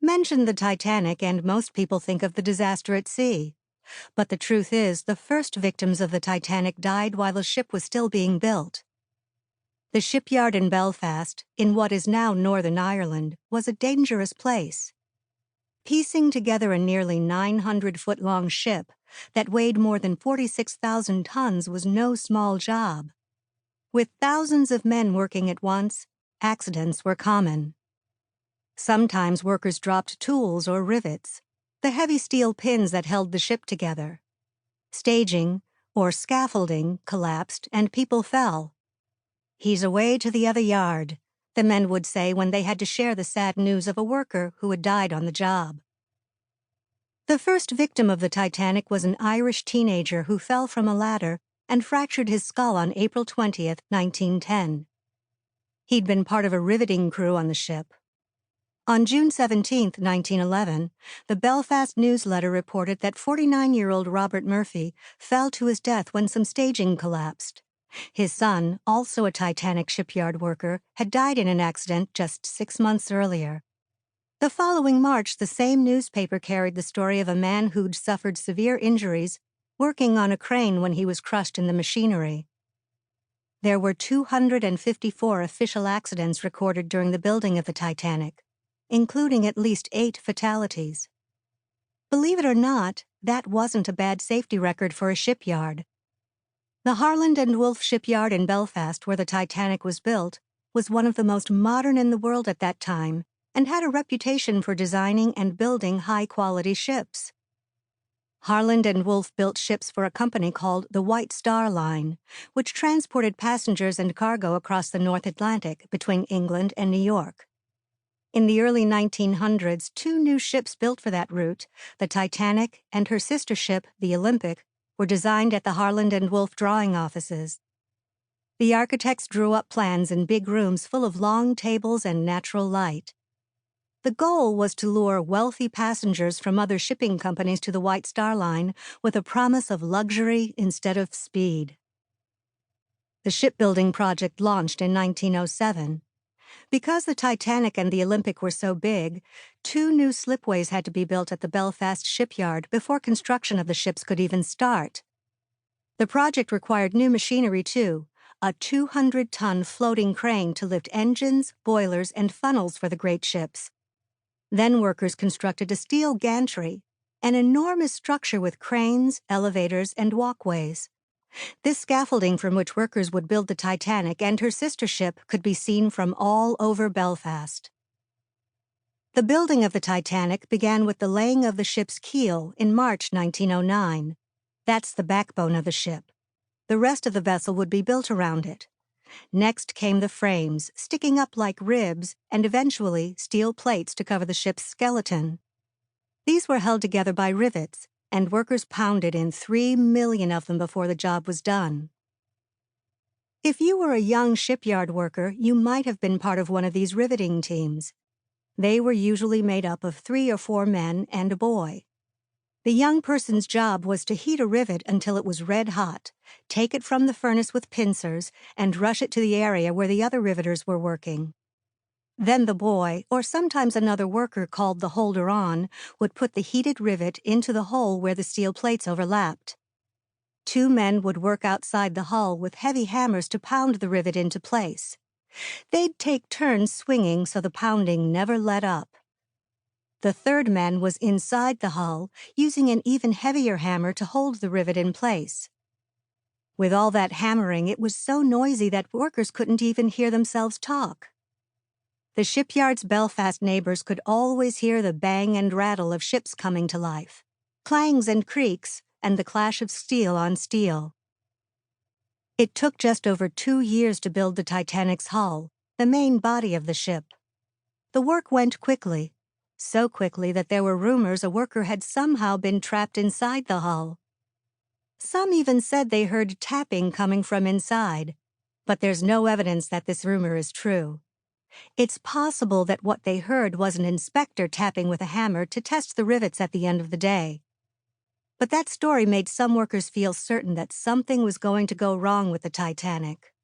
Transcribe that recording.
Mention the Titanic and most people think of the disaster at sea. But the truth is, the first victims of the Titanic died while the ship was still being built. The shipyard in Belfast, in what is now Northern Ireland, was a dangerous place. Piecing together a nearly 900-foot-long ship that weighed more than 46,000 tons was no small job. With thousands of men working at once, accidents were common. Sometimes workers dropped tools or rivets, the heavy steel pins that held the ship together. Staging, or scaffolding, collapsed and people fell. "He's away to the other yard," the men would say when they had to share the sad news of a worker who had died on the job. The first victim of the Titanic was an Irish teenager who fell from a ladder and fractured his skull on April 20, 1910. He'd been part of a riveting crew on the ship. On June 17, 1911, the Belfast Newsletter reported that 49-year-old Robert Murphy fell to his death when some staging collapsed. His son, also a Titanic shipyard worker, had died in an accident just 6 months earlier. The following March, the same newspaper carried the story of a man who'd suffered severe injuries working on a crane when he was crushed in the machinery. There were 254 official accidents recorded during the building of the Titanic, including at least 8 fatalities. Believe it or not, that wasn't a bad safety record for a shipyard. The Harland and Wolff shipyard in Belfast, where the Titanic was built, was one of the most modern in the world at that time and had a reputation for designing and building high-quality ships. Harland and Wolff built ships for a company called the White Star Line, which transported passengers and cargo across the North Atlantic between England and New York. In the early 1900s, 2 new ships built for that route, the Titanic and her sister ship, the Olympic, were designed at the Harland and Wolff drawing offices. The architects drew up plans in big rooms full of long tables and natural light. The goal was to lure wealthy passengers from other shipping companies to the White Star Line with a promise of luxury instead of speed. The shipbuilding project launched in 1907. Because the Titanic and the Olympic were so big, 2 new slipways had to be built at the Belfast shipyard before construction of the ships could even start. The project required new machinery too, a 200-ton floating crane to lift engines, boilers, and funnels for the great ships. Then workers constructed a steel gantry, an enormous structure with cranes, elevators, and walkways. This scaffolding from which workers would build the Titanic and her sister ship could be seen from all over Belfast. The building of the Titanic began with the laying of the ship's keel in March 1909. That's the backbone of the ship. The rest of the vessel would be built around it. Next came the frames, sticking up like ribs, and eventually steel plates to cover the ship's skeleton. These were held together by rivets, and workers pounded in 3 million of them before the job was done. If you were a young shipyard worker, you might have been part of one of these riveting teams. They were usually made up of 3 or 4 men and a boy. The young person's job was to heat a rivet until it was red hot, take it from the furnace with pincers, and rush it to the area where the other riveters were working. Then the boy, or sometimes another worker called the holder-on, would put the heated rivet into the hole where the steel plates overlapped. 2 men would work outside the hull with heavy hammers to pound the rivet into place. They'd take turns swinging so the pounding never let up. The 3rd man was inside the hull, using an even heavier hammer to hold the rivet in place. With all that hammering, it was so noisy that workers couldn't even hear themselves talk. The shipyard's Belfast neighbors could always hear the bang and rattle of ships coming to life, clangs and creaks, and the clash of steel on steel. It took just over 2 years to build the Titanic's hull, the main body of the ship. The work went quickly, so quickly that there were rumors a worker had somehow been trapped inside the hull. Some even said they heard tapping coming from inside, but there's no evidence that this rumor is true. It's possible that what they heard was an inspector tapping with a hammer to test the rivets at the end of the day. But that story made some workers feel certain that something was going to go wrong with the Titanic.